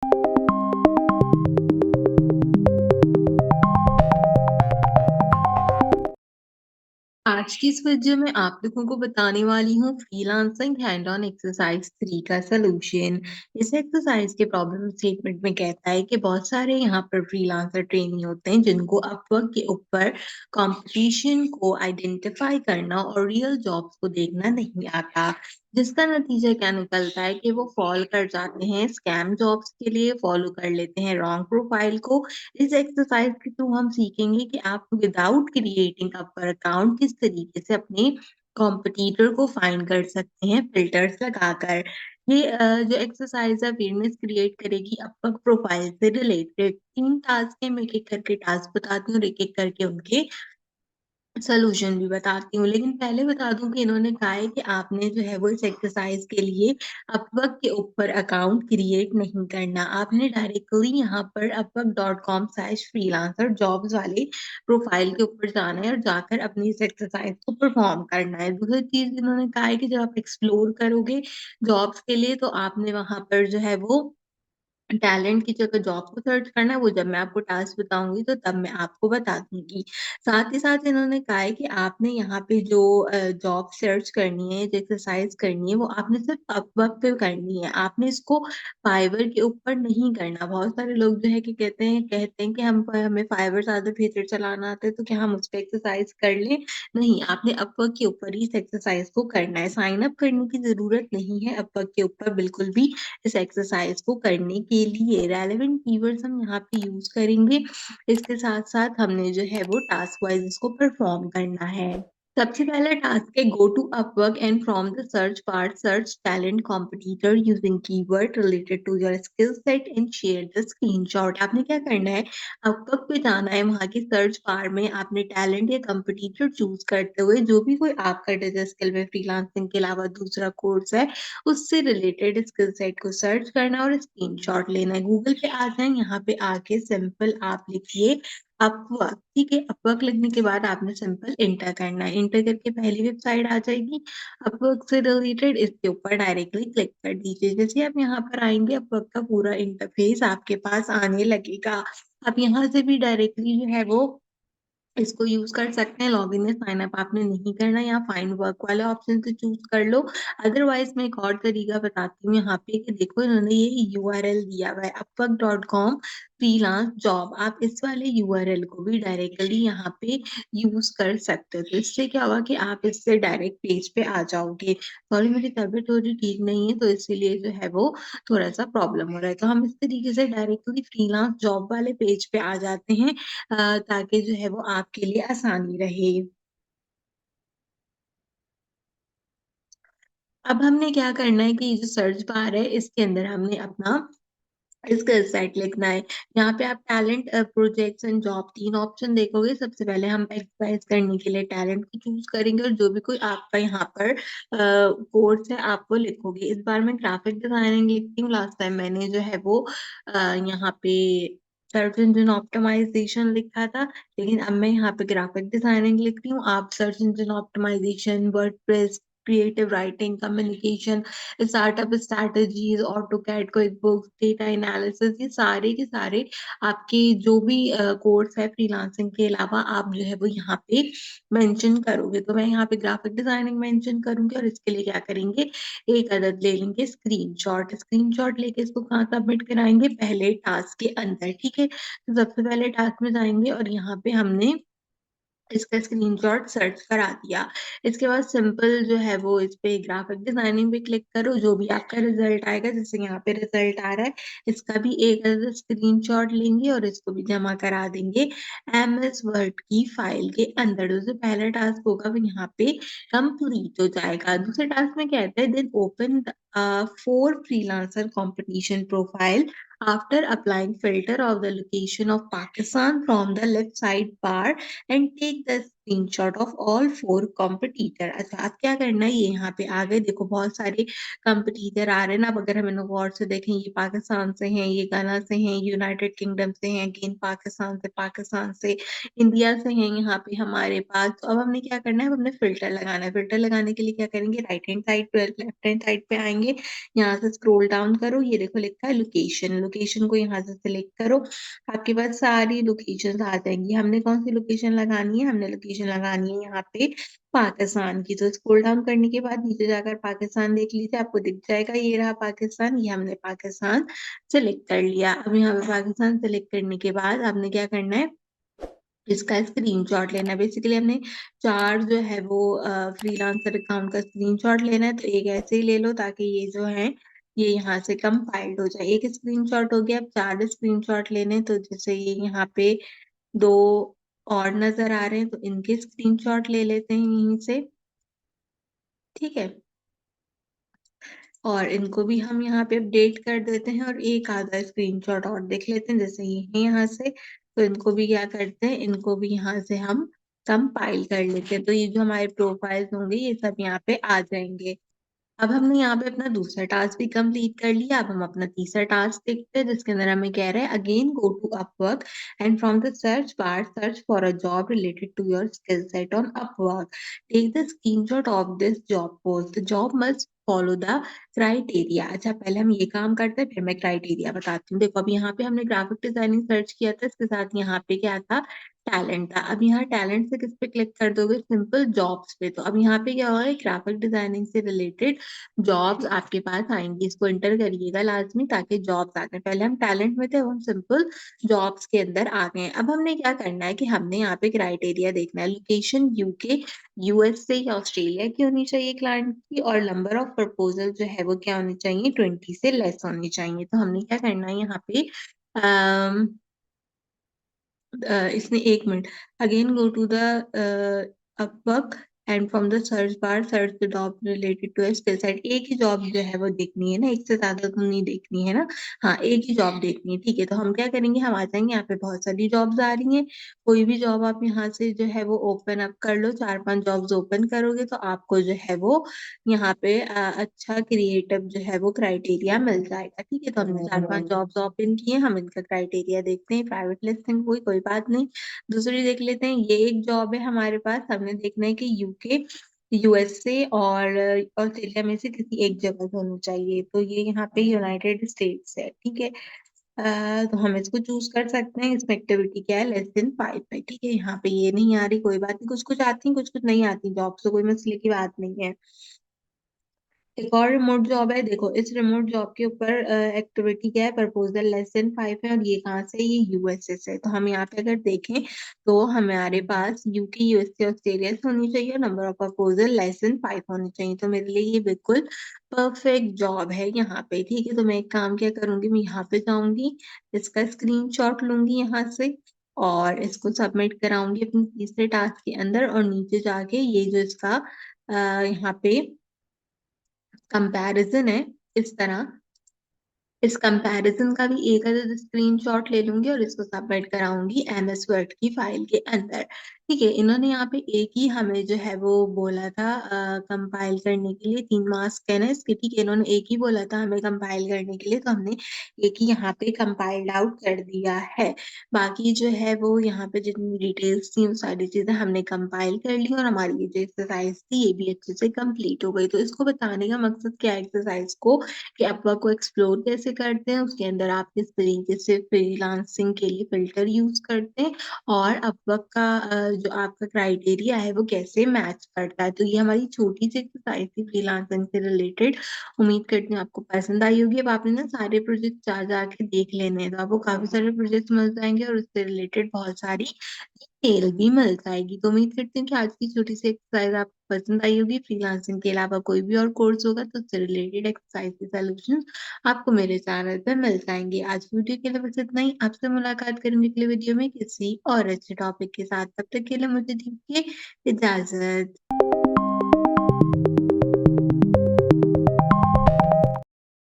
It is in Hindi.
आज की इस वीडियो में आप लोगों को बताने वाली हूँ फ्रीलांसिंग हैंड ऑन एक्सरसाइज 3 का सलूशन। इस एक्सरसाइज के प्रॉब्लम स्टेटमेंट में कहता है कि बहुत सारे यहाँ पर फ्रीलांसर ट्रेनी होते हैं जिनको अपवर्क के ऊपर कंपटीशन को आइडेंटिफाई करना और रियल जॉब्स को देखना नहीं आता, जिसका नतीजा क्या निकलता है कि वो फॉल कर जाते हैं स्कैम जॉब्स के लिए, फॉलो कर लेते हैं रॉन्ग प्रोफाइल को। इस एक्सरसाइज के थ्रू हम सीखेंगे कि आप विदाउट क्रिएटिंग अपर अकाउंट किस तरीके से अपने कॉम्पिटिटर को फाइंड कर सकते हैं फिल्टर्स लगाकर। ये जो एक्सरसाइज है अवेयरनेस क्रिएट करेगी अपवर्क प्रोफाइल से रिलेटेड। 3 टास्क है, मैं एक-एक करके टास्क बताती हूँ और एक-एक करके उनके सॉल्यूशन भी बताती हूँ। लेकिन पहले बता दूँ कि इन्होंने कहा है कि आपने जो है वो इस एक्सरसाइज के लिए अपवर्क के ऊपर अकाउंट क्रिएट नहीं करना। आपने डायरेक्टली यहाँ पर upwork.com/freelancer जॉब्स वाले प्रोफाइल के ऊपर जाना है और जाकर अपनी इस एक्सरसाइज को परफॉर्म करना है। दूसरी चीज़ इन्होंने कहा है कि जब आप एक्सप्लोर करोगे जॉब्स के लिए तो आपने वहाँ पर जो है वो टैलेंट की जगह जॉब को सर्च करना है, वो जब मैं आपको टास्क बताऊँगी तो तब मैं आपको बता दूँगी। साथ ही साथ इन्होंने कहा है कि आपने यहाँ पे जो जॉब सर्च करनी है, जो एक्सरसाइज़ करनी है, वो आपने सिर्फ़ अपवर्क पे करनी है। आपने इसको फाइवर के ऊपर नहीं करना। बहुत सारे लोग जो है कि कहते हैं कि हमें फाइवर ज़्यादा बेहतर चलाना आता है, तो क्या हम उस पे एक्सरसाइज़ कर लें? नहीं, आपने अपवर्क के ऊपर ही इस एक्सरसाइज़ को करना है। साइन अप करने की ज़रूरत नहीं है अपवर्क के ऊपर बिल्कुल भी। इस एक्सरसाइज को करने के लिए रेलेवेंट कीवर्ड्स हम यहाँ पे यूज़ करेंगे। इसके साथ-साथ हमने जो है वो टास्क वाइज़ इसको परफॉर्म करना है। सबसे पहला टास्क है go to Upwork and from the search bar search talent competitor using keyword related to your skill set and share the screenshot. आपने क्या करना है, अपवर्क पे जाना है, वहाँ के सर्च बार में आपने टैलेंट या कॉम्पिटिटर चूज करते हुए जो भी कोई आपका डिजिटल स्किल में फ्रीलांसिंग के अलावा दूसरा कोर्स है उससे रिलेटेड स्किल सेट को सर्च करना है और स्क्रीनशॉट लेना है। गूगल पे आ जाएं, यहाँ पे आके सिंपल आप लिखिए अपवर्क। ठीक है, अपवर्क लिखने के बाद आपने सिंपल एंटर करना है। एंटर करके पहली वेबसाइट आ जाएगी अपवर्क से रिलेटेड, इसके ऊपर डायरेक्टली क्लिक कर दीजिए। जैसे आप यहाँ पर आएंगे अपवर्क का पूरा इंटरफेस आपके पास आने लगेगा। आप यहाँ से भी डायरेक्टली जो है वो इसको यूज़ कर सकते हैं। लॉगिन या साइन अप आपने नहीं करना, यहाँ फाइंड वर्क वाले ऑप्शन से चूज़ कर लो। अदरवाइज़ मैं एक और तरीका बताती हूँ यहाँ पे कि देखो इन्होंने ये यूआरएल दिया हुआ है upwork.com फ्रीलांस जॉब। आप इस वाले यूआरएल को भी डायरेक्टली यहाँ पे यूज़ कर सकते हो। तो इससे क्या होगा कि आप इससे डायरेक्ट पेज पे आ जाओगे। सॉरी मेरी तबीयत थोड़ी ठीक नहीं है तो इसीलिए जो है वो थोड़ा-सा प्रॉब्लम हो रहा है। तो हम इस तरीके से डायरेक्टली फ्रीलांस जॉब वाले पेज पे आ जाते हैं ताकि जो है वो आपके लिए आसानी रहे। अब हमने क्या करना है कि ये जो सर्च बार है इसके अंदर हमने अपना स्किल सेट लिखना है। यहाँ पे आप talent projects and job 3 option देखोगे। सबसे पहले हम एक्सरसाइज करने के लिए टैलेंट को चूज़ करेंगे और जो भी कोई आपका यहाँ पर कोर्स है आप वो लिखोगे। इस बार मैं ग्राफिक डिजाइनिंग लिखती हूँ। लास्ट टाइम मैंने जो है वो यहाँ पे सर्च इंजन ऑप्टिमाइजेशन लिखा था, लेकिन अब मैं यहाँ पे ग्राफिक डिजाइनिंग लिख रही हूँ। आप search engine optimisation, WordPress, creative writing, communication, startup strategies, AutoCAD, QuickBooks, data analysis, ये सारे के सारे आपके जो भी कोर्स है फ्रीलांसिंग के अलावा आप जो है वो यहाँ पे मेंशन करोगे। तो मैं यहाँ पे ग्राफिक डिजाइनिंग मेंशन करूंगी और इसके लिए क्या करेंगे, एक अदद ले लेंगे स्क्रीनशॉट। स्क्रीनशॉट लेके इसको कहाँ सबमिट कराएंगे, पहले टास्क के अंदर। ठीक है, तो सबसे पहले टास्क में जाएंगे और यहाँ पे हमने इसका स्क्रीनशॉट सर्च करा दिया। इसके बाद सिंपल जो है वो इस पे ग्राफिक डिजाइनिंग पे क्लिक करो, जो भी आपका रिजल्ट आएगा, जैसे यहाँ पे रिजल्ट आ रहा है, इसका भी एक स्क्रीनशॉट लेंगे और इसको भी जमा करा देंगे एमएस वर्ड की फाइल के अंदर। तो जो पहला टास्क होगा वो यहाँ पे कंप्लीट हो जाएगा। दूसरे टास्क में कहता है then open 4 freelancer competition profile after applying filter of the location of Pakistan from the left side bar and take the screenshot of all 4 competitor. अच्छा, अब क्या करना है, ये यहाँ पे आ गए, देखो बहुत सारे कॉम्पिटिटर आ रहे हैं ना। अब अगर हम इन अवार्ड से देखें, ये पाकिस्तान से हैं, ये गाना से हैं, यूनाइटेड किंगडम से हैं, अगेन पाकिस्तान से, इंडिया से हैं यहाँ पे हमारे पास। तो अब हमने क्या करना है, अब हमने फिल्टर लगाना है। फिल्टर लगाने के लिए क्या करेंगे, राइट हैंड साइड पे, लेफ्ट हैंड साइड पे आएंगे, यहाँ से स्क्रॉल डाउन करो, ये देखो लिखा है लोकेशन। लोकेशन को यहाँ से सिलेक्ट करो, आपके पास सारी लोकेशन आ जाएंगी। हमने कौन सी लोकेशन लगानी है, हमने लोकेशन लगानी है यहाँ पे पाकिस्तान की। तो स्क्रॉल डाउन करने के बाद नीचे जाकर पाकिस्तान देख लीजिए, आपको दिख जाएगा, ये रहा पाकिस्तान। ये हमने पाकिस्तान सेलेक्ट कर लिया। अब यहाँ पे पाकिस्तान सेलेक्ट करने के बाद आपने क्या करना है, इसका स्क्रीनशॉट लेना है। बेसिकली हमने 4 जो है वो फ्रीलांसर अकाउंट का स्क्रीनशॉट लेना है। तो एक ऐसे ही ले लो ताकि ये जो है ये यहाँ से कंपाइल्ड हो जाए। एक स्क्रीनशॉट हो गया, अब 4 स्क्रीनशॉट लेने हैं। तो जैसे ये यहाँ पे 2 और नजर आ रहे हैं, तो इनके स्क्रीनशॉट ले लेते हैं यहीं से, ठीक है। और इनको भी हम यहाँ पे अपडेट कर देते हैं, और एक आधा स्क्रीनशॉट और देख लेते हैं, जैसे ये है यहाँ से। तो इनको भी क्या करते हैं, इनको भी यहाँ से हम कंपाइल कर लेते हैं। तो ये जो हमारे प्रोफाइल्स होंगे ये सब यहाँ पे आ जाएंगे। अब हमने यहाँ पे अपना दूसरा टास्क भी कंप्लीट कर लिया। अब हम अपना तीसरा टास्क देखते हैं, जिसके अंदर हमें कह रहा है, again go to Upwork and from the search bar search for a job related to your skill set on Upwork, take the screenshot of this job post, the job must follow the criteria. अच्छा, पहले हम ये काम करते हैं, फिर मैं क्राइटेरिया बताती हूँ। देखो, अब यहाँ पे हमने ग्राफिक डिजाइनिंग सर्च किया था, इसके साथ यहाँ पे क्या था, टैलेंट था। अब यहाँ टैलेंट से किस पे क्लिक कर दोगे, सिंपल जॉब्स पे। तो अब यहाँ पे क्या होगा, ग्राफिक डिजाइनिंग से रिलेटेड जॉब्स आपके पास आएंगी, इसको एंटर करिएगा लाजमी, ताकि जॉब्स आ जाए। पहले हम टैलेंट में थे, अब हम सिंपल जॉब्स के अंदर आ गए हैं। अब हमने क्या करना है कि हमने यहाँ पे क्राइटेरिया देखना है, लोकेशन यूके, यूएसए या ऑस्ट्रेलिया की होनी चाहिए क्लाइंट की, और नंबर ऑफ प्रपोजल जो है वो क्या होनी चाहिए, 20 से लेस होनी चाहिए। तो हमने क्या करना है यहाँ पे, इसने 1 minute, again go to the Upwork and from the search bar search the job related to skill set. एक ही जॉब जो है वो देखनी है ना, एक से ज्यादा तो नहीं देखनी है ना। हाँ, एक ही जॉब देखनी है, ठीक है। तो हम क्या करेंगे, हम आ जाएंगे, यहाँ पे बहुत सारी जॉब्स आ रही हैं, कोई भी जॉब आप यहाँ से जो है वो ओपन अप कर लो। 4-5 जॉब्स ओपन करोगे तो आपको जो है वो यहाँ पे अच्छा क्रिएटिव जो है वो क्राइटेरिया मिल जाएगा, ठीक है। तो हमने 4-5 जॉब्स ओपन किए, हम इनका क्राइटेरिया देखते हैं। प्राइवेट लिस्टिंग हुई, कोई बात नहीं। दूसरी देख लेते हैं, ये एक जॉब है हमारे पास, हमने देखना है कि यूके, यूएसए और ऑस्ट्रेलिया में से किसी एक जगह से होनी चाहिए। तो ये यहाँ पे यूनाइटेड स्टेट्स है, ठीक है। तो हम इसको चूज कर सकते हैं। इसमें एक्टिविटी क्या है, लेस देन 5 है, ठीक है। यहाँ पे ये नहीं आ रही, कोई बात नहीं, कुछ कुछ आती है, कुछ कुछ नहीं आती जॉब, तो कोई मसले की बात नहीं है। एक और रिमोट जॉब है, देखो इस रिमोट जॉब के ऊपर एक्टिविटी क्या है, प्रपोजल लेस देन 5 है, और ये कहाँ से, ये यूएसए से। तो हम यहाँ पे अगर देखें तो हमारे पास यूके, यूएसए, ऑस्ट्रेलिया से होनी चाहिए, और number of proposal less than 5 होनी चाहिए। तो मेरे लिए ये बिल्कुल परफेक्ट जॉब है यहाँ पे, ठीक है। तो मैं एक काम क्या करूंगी, मैं यहाँ पे जाऊंगी, इसका स्क्रीनशॉट लूंगी यहाँ से, और इसको सबमिट कराऊंगी अपने तीसरे टास्क के अंदर। और नीचे जाके ये जो इसका यहाँ पे कंपैरिजन है, इस तरह इस कंपैरिजन का भी एक अदर स्क्रीनशॉट ले लूंगी, और इसको सबमिट कराऊंगी एमएस वर्ड की फाइल के अंदर, ठीक है। इन्होंने यहाँ पे एक ही हमें जो है वो बोला था कंपाइल करने के लिए, 3 मार्क्स है ना इसके, ठीक है। इन्होंने एक ही बोला था हमें कंपाइल करने के लिए, तो हमने एक ही यहाँ पे कंपाइल्ड आउट कर दिया है। बाकी जो है वो यहाँ पे जितनी डिटेल्स थी वो सारी चीजें हमने कंपाइल कर ली, और हमारी ये जो एक्सरसाइज थी ये भी अच्छे से कंप्लीट हो गई। तो इसको बताने का मकसद क्या है एक्सरसाइज को, कि अपवर्क को एक्सप्लोर कैसे करते हैं, उसके अंदर आप किस तरीके से फ्रीलांसिंग के लिए फिल्टर यूज करते हैं, और अपवर्क का जो आपका क्राइटेरिया है वो कैसे मैच करता है। तो ये हमारी छोटी सी एक्सरसाइज थी फ्रीलांसिंग से रिलेटेड। उम्मीद करती हूँ आपको पसंद आई होगी। अब आपने ना सारे प्रोजेक्ट जा जाके देख लेने हैं, तो आपको काफी सारे प्रोजेक्ट मिल जाएंगे, और उससे रिलेटेड बहुत सारी डिटेल भी मिल जाएगी। तो उम्मीद करती हूँ कि आज की छोटी सी एक्सरसाइज आपको पसंद आई होगी। फ्रीलांसिंग के अलावा कोई भी और कोर्स होगा तो उससे रिलेटेड एक्सरसाइज के सॉल्यूशन आपको मेरे चैनल पर मिल जाएंगे। आज की वीडियो के लिए बस इतना ही। आपसे मुलाकात करेंगे अगले वीडियो में किसी और अच्छे टॉपिक के साथ। तब तक के लिए मुझे दीजिए इजाजत।